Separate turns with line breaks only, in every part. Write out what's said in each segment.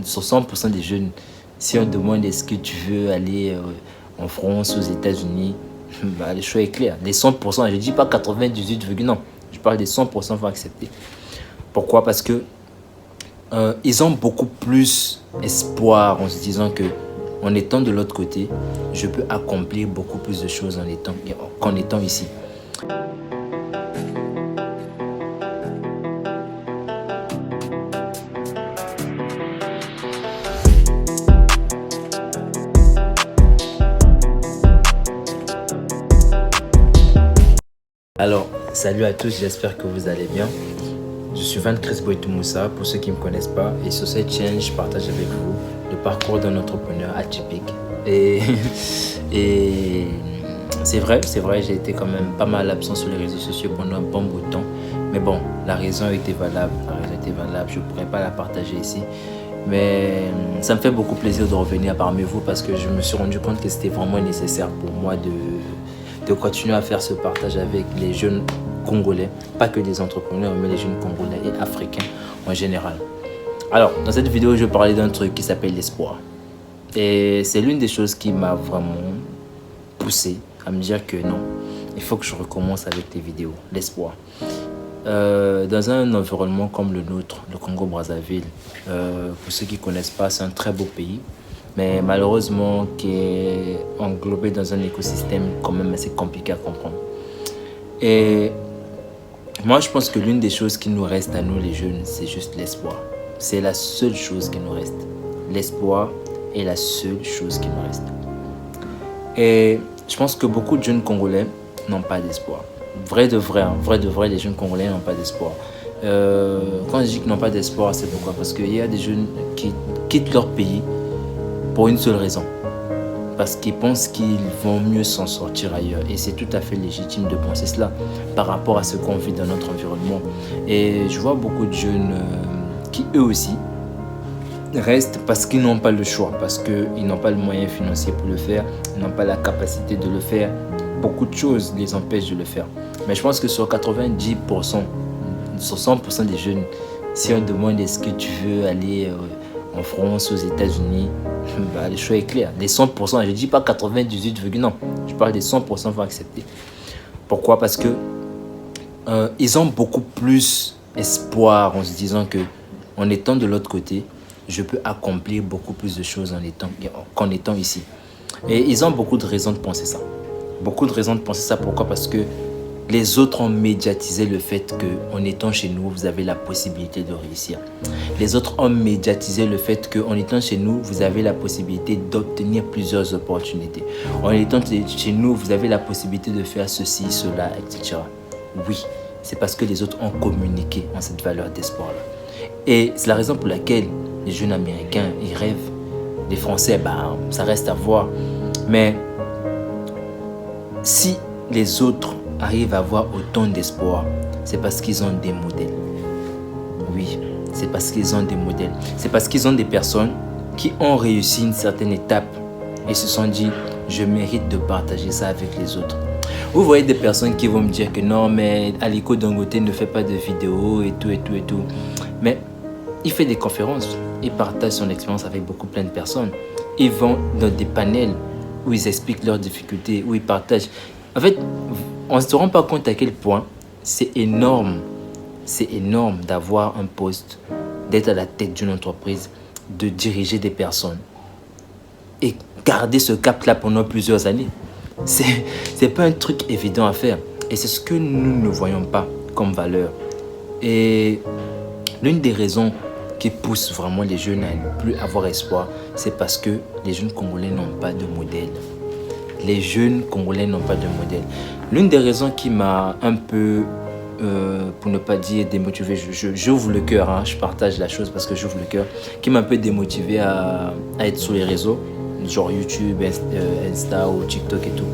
60% des jeunes, si on demande est-ce que tu veux aller en France, aux États-Unis, bah, le choix est clair. Les 100%, je ne dis pas 98, non, je parle des 100% vont accepter. Pourquoi? Parce que ils ont beaucoup plus espoir en se disant que en étant de l'autre côté, je peux accomplir beaucoup plus de choses qu'en étant ici. Alors, salut à tous, j'espère que vous allez bien. Je suis Van Chris Boitumoussa, pour ceux qui ne me connaissent pas. Et sur cette chaîne, je partage avec vous le parcours d'un entrepreneur atypique. Et c'est vrai, j'ai été quand même pas mal absent sur les réseaux sociaux pendant un bon bout de temps. Mais bon, la raison était valable, je ne pourrais pas la partager ici. Mais ça me fait beaucoup plaisir de revenir parmi vous parce que je me suis rendu compte que c'était vraiment nécessaire pour moi de continuer à faire ce partage avec les jeunes Congolais, pas que des entrepreneurs, mais les jeunes Congolais et Africains en général. Alors, dans cette vidéo, je vais parler d'un truc qui s'appelle l'espoir. Et c'est l'une des choses qui m'a vraiment poussé à me dire que non, il faut que je recommence avec les vidéos, l'espoir. Dans un environnement comme le nôtre, le Congo-Brazzaville, pour ceux qui ne connaissent pas, c'est un très beau pays, mais malheureusement qui est englobé dans un écosystème quand même assez compliqué à comprendre. Et moi, je pense que l'une des choses qui nous reste à nous les jeunes, c'est juste l'espoir. C'est la seule chose qui nous reste. L'espoir est la seule chose qui nous reste. Et je pense que beaucoup de jeunes Congolais n'ont pas d'espoir. Vrai de vrai, les jeunes Congolais n'ont pas d'espoir. Quand je dis qu'ils n'ont pas d'espoir, c'est pourquoi? Parce qu'il y a des jeunes qui quittent leur pays pour une seule raison. Parce qu'ils pensent qu'ils vont mieux s'en sortir ailleurs. Et c'est tout à fait légitime de penser cela par rapport à ce qu'on vit dans notre environnement. Et je vois beaucoup de jeunes qui, eux aussi, restent parce qu'ils n'ont pas le choix, parce qu'ils n'ont pas le moyen financier pour le faire, ils n'ont pas la capacité de le faire. Beaucoup de choses les empêchent de le faire. Mais je pense que sur 90%, sur 100% des jeunes, si on demande est-ce que tu veux aller en France, aux États-Unis, bah, le choix est clair. Les 100%, je ne dis pas 98, non, je parle des 100% vont accepter. Pourquoi? Parce que ils ont beaucoup plus espoir en se disant que en étant de l'autre côté, je peux accomplir beaucoup plus de choses qu'en étant ici. Et ils ont beaucoup de raisons de penser ça. Pourquoi? Parce que les autres ont médiatisé le fait qu'en étant chez nous, vous avez la possibilité de réussir. Les autres ont médiatisé le fait qu'en étant chez nous, vous avez la possibilité d'obtenir plusieurs opportunités. En étant chez nous, vous avez la possibilité de faire ceci, cela, etc. Oui, c'est parce que les autres ont communiqué en cette valeur d'espoir-là. Et c'est la raison pour laquelle les jeunes Américains, ils rêvent. Les Français, bah, ça reste à voir. Mais si les autres arrivent à avoir autant d'espoir, c'est parce qu'ils ont des modèles. Oui, c'est parce qu'ils ont des modèles. C'est parce qu'ils ont des personnes qui ont réussi une certaine étape et se sont dit, je mérite de partager ça avec les autres. Vous voyez des personnes qui vont me dire que non, mais Aliko Dangote ne fait pas de vidéos et tout. Mais il fait des conférences, il partage son expérience avec plein de personnes. Ils vont dans des panels où ils expliquent leurs difficultés, où ils partagent. En fait, on ne se rend pas compte à quel point c'est énorme d'avoir un poste, d'être à la tête d'une entreprise, de diriger des personnes et garder ce cap-là pendant plusieurs années. C'est pas un truc évident à faire et c'est ce que nous ne voyons pas comme valeur. Et l'une des raisons qui pousse vraiment les jeunes à ne plus avoir espoir, c'est parce que les jeunes Congolais n'ont pas de modèle. Les jeunes Congolais n'ont pas de modèle. L'une des raisons qui m'a un peu, pour ne pas dire démotivé, j'ouvre le cœur, hein, je partage la chose parce que j'ouvre le cœur, qui m'a un peu démotivé à être sur les réseaux, genre YouTube, Insta ou TikTok et tout.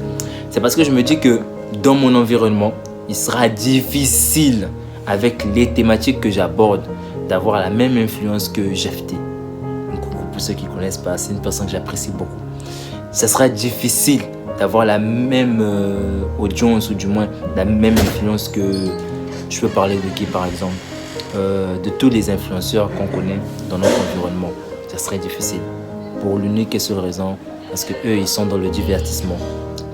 C'est parce que je me dis que dans mon environnement, il sera difficile, avec les thématiques que j'aborde, d'avoir la même influence que Jefté. Pour ceux qui ne connaissent pas, c'est une personne que j'apprécie beaucoup. Ça sera difficile d'avoir la même audience ou du moins la même influence que je peux parler de qui par exemple de tous les influenceurs qu'on connaît dans notre environnement. ça serait difficile. Pour l'unique et seule raison, parce qu'eux, ils sont dans le divertissement.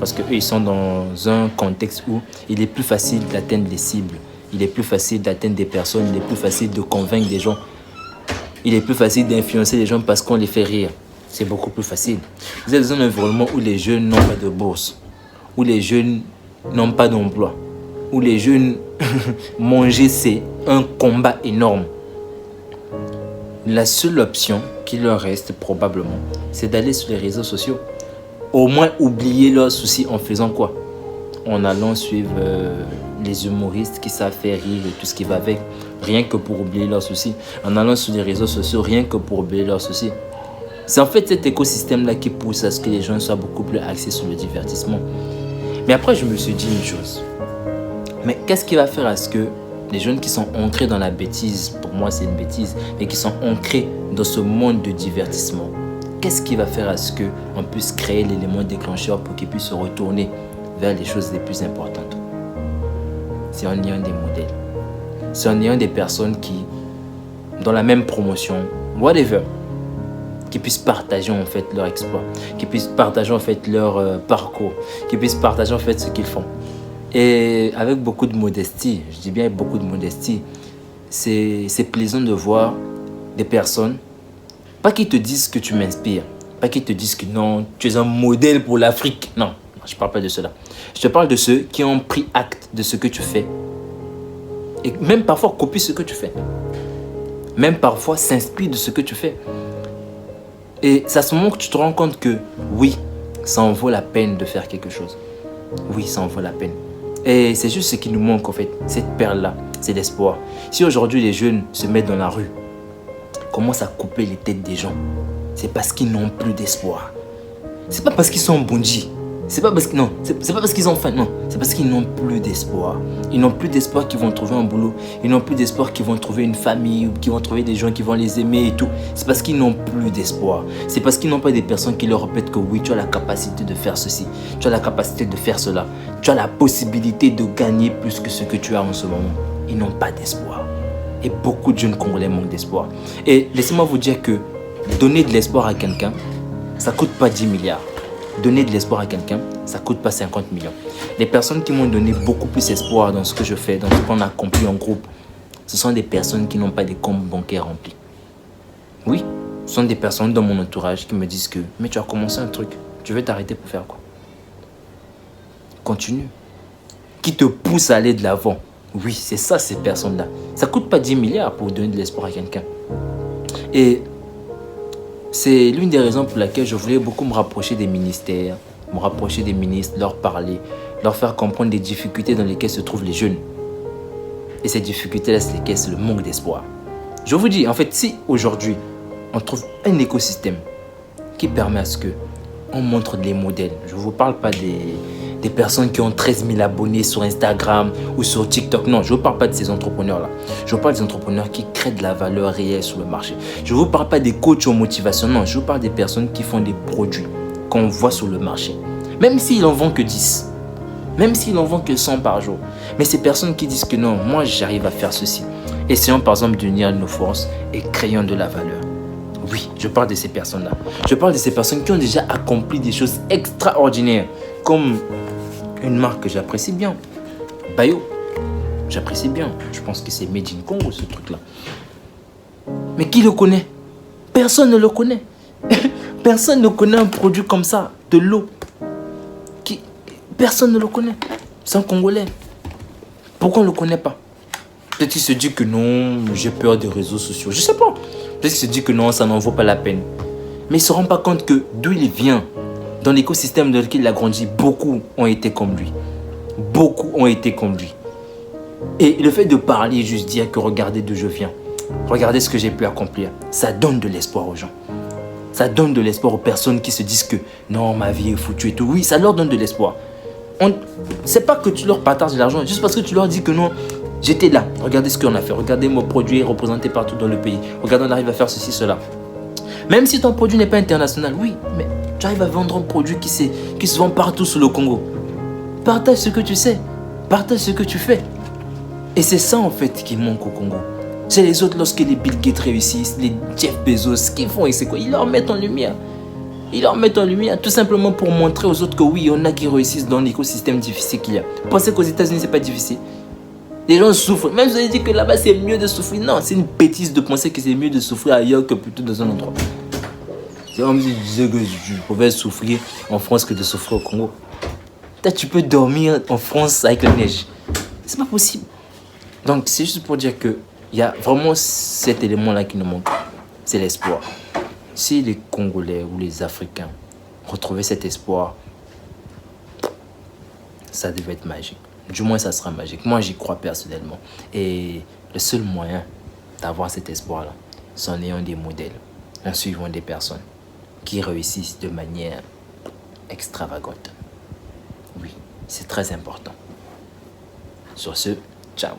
Parce qu'eux, ils sont dans un contexte où il est plus facile d'atteindre les cibles. Il est plus facile d'atteindre des personnes. Il est plus facile de convaincre des gens. Il est plus facile d'influencer les gens parce qu'on les fait rire. C'est beaucoup plus facile. Vous êtes dans un environnement où les jeunes n'ont pas de bourse. Où les jeunes n'ont pas d'emploi. Où les jeunes... manger, c'est un combat énorme. La seule option qui leur reste probablement, c'est d'aller sur les réseaux sociaux. Au moins oublier leurs soucis en faisant quoi? En allant suivre les humoristes qui savent faire rire et tout ce qui va avec. Rien que pour oublier leurs soucis. En allant sur les réseaux sociaux, rien que pour oublier leurs soucis. C'est en fait cet écosystème-là qui pousse à ce que les gens soient beaucoup plus axés sur le divertissement. Mais après, je me suis dit une chose. Mais qu'est-ce qui va faire à ce que les jeunes qui sont ancrés dans la bêtise, pour moi c'est une bêtise, mais qui sont ancrés dans ce monde de divertissement, qu'est-ce qui va faire à ce qu'on puisse créer l'élément déclencheur pour qu'ils puissent se retourner vers les choses les plus importantes? C'est en ayant des modèles. C'est en ayant des personnes qui, dans la même promotion, whatever, qui puissent partager en fait leur exploit, qui puissent partager en fait leur parcours, qui puissent partager en fait ce qu'ils font. Et avec beaucoup de modestie, je dis bien avec beaucoup de modestie, c'est plaisant de voir des personnes, pas qui te disent que tu m'inspires, pas qui te disent que non, tu es un modèle pour l'Afrique. Non, je ne parle pas de cela. Je te parle de ceux qui ont pris acte de ce que tu fais. Et même parfois copient ce que tu fais. Même parfois s'inspirent de ce que tu fais. Et c'est à ce moment que tu te rends compte que oui, ça en vaut la peine de faire quelque chose. Oui, ça en vaut la peine. Et c'est juste ce qui nous manque en fait, cette perle-là, c'est l'espoir. Si aujourd'hui les jeunes se mettent dans la rue, commencent à couper les têtes des gens, c'est parce qu'ils n'ont plus d'espoir. C'est pas parce qu'ils sont bondis. C'est pas parce que non, c'est pas parce qu'ils ont faim, non, c'est parce qu'ils n'ont plus d'espoir. Ils n'ont plus d'espoir qu'ils vont trouver un boulot, ils n'ont plus d'espoir qu'ils vont trouver une famille ou qu'ils vont trouver des gens qui vont les aimer et tout. C'est parce qu'ils n'ont plus d'espoir. C'est parce qu'ils n'ont pas des personnes qui leur répètent que oui, tu as la capacité de faire ceci, tu as la capacité de faire cela, tu as la possibilité de gagner plus que ce que tu as en ce moment. Ils n'ont pas d'espoir. Et beaucoup de jeunes Congolais manquent d'espoir. Et laissez-moi vous dire que donner de l'espoir à quelqu'un, ça ne coûte pas 10 milliards. Donner de l'espoir à quelqu'un, ça ne coûte pas 50 millions. Les personnes qui m'ont donné beaucoup plus d'espoir dans ce que je fais, dans ce qu'on a accompli en groupe, ce sont des personnes qui n'ont pas des comptes bancaires remplis. Oui, ce sont des personnes dans mon entourage qui me disent que « Mais tu as commencé un truc, tu veux t'arrêter pour faire quoi ?» Continue. Qui te pousse à aller de l'avant. Oui, c'est ça ces personnes-là. Ça ne coûte pas 10 milliards pour donner de l'espoir à quelqu'un. Et c'est l'une des raisons pour laquelle je voulais beaucoup me rapprocher des ministères, me rapprocher des ministres, leur parler, leur faire comprendre les difficultés dans lesquelles se trouvent les jeunes. Et ces difficultés-là, c'est lesquelles? C'est le manque d'espoir. Je vous dis, en fait, si aujourd'hui, on trouve un écosystème qui permet à ce que on montre des modèles. Je ne vous parle pas des personnes qui ont 13 000 abonnés sur Instagram ou sur TikTok. Non, je ne vous parle pas de ces entrepreneurs-là. Je vous parle des entrepreneurs qui créent de la valeur réelle sur le marché. Je ne vous parle pas des coachs en motivation. Non, je vous parle des personnes qui font des produits qu'on voit sur le marché. Même s'ils en vendent que 10. Même s'ils en vendent que 100 par jour. Mais ces personnes qui disent que non, moi j'arrive à faire ceci. Essayons par exemple d'unir nos forces et créons de la valeur. Oui, je parle de ces personnes-là. Je parle de ces personnes qui ont déjà accompli des choses extraordinaires. Comme une marque que j'apprécie bien. Bayo. J'apprécie bien. Je pense que c'est Made in Congo ce truc-là. Mais qui le connaît? Personne ne le connaît. Personne ne connaît un produit comme ça, de l'eau. Personne ne le connaît. C'est un Congolais. Pourquoi on ne le connaît pas? Peut-être qu'il se dit que non, j'ai peur des réseaux sociaux. Je ne sais pas. Peut-être qu'il se dit que non, ça n'en vaut pas la peine. Mais il ne se rend pas compte que d'où il vient, dans l'écosystème dans lequel il a grandi, beaucoup ont été comme lui. Beaucoup ont été comme lui. Et le fait de parler, juste dire que regardez d'où je viens, regardez ce que j'ai pu accomplir, ça donne de l'espoir aux gens. Ça donne de l'espoir aux personnes qui se disent que non, ma vie est foutue et tout. Oui, ça leur donne de l'espoir. C'est pas que tu leur partages de l'argent, juste parce que tu leur dis que non, j'étais là, regardez ce qu'on a fait, regardez mon produit représenté partout dans le pays, regardez on arrive à faire ceci, cela. Même si ton produit n'est pas international, oui, mais tu arrives à vendre un produit qui se vend partout sur le Congo. Partage ce que tu sais, partage ce que tu fais. Et c'est ça en fait qui manque au Congo. C'est les autres, lorsque les Bill Gates réussissent, les Jeff Bezos, ce qu'ils font, c'est quoi? Ils leur mettent en lumière. Ils leur mettent en lumière tout simplement pour montrer aux autres que oui, il y en a qui réussissent dans l'écosystème difficile qu'il y a. Pensez qu'aux États-Unis, c'est pas difficile. Les gens souffrent. Même si vous avez dit que là-bas, c'est mieux de souffrir. Non, c'est une bêtise de penser que c'est mieux de souffrir ailleurs que plutôt dans un endroit. C'est comme si je disais que je pouvais souffrir en France que de souffrir au Congo. Là, tu peux dormir en France avec la neige. C'est pas possible. Donc, c'est juste pour dire que il y a vraiment cet élément-là qui nous manque. C'est l'espoir. Si les Congolais ou les Africains retrouvaient cet espoir, ça devait être magique. Du moins, ça sera magique. Moi, j'y crois personnellement. Et le seul moyen d'avoir cet espoir-là, c'est en ayant des modèles, en suivant des personnes qui réussissent de manière extravagante. Oui, c'est très important. Sur ce, ciao.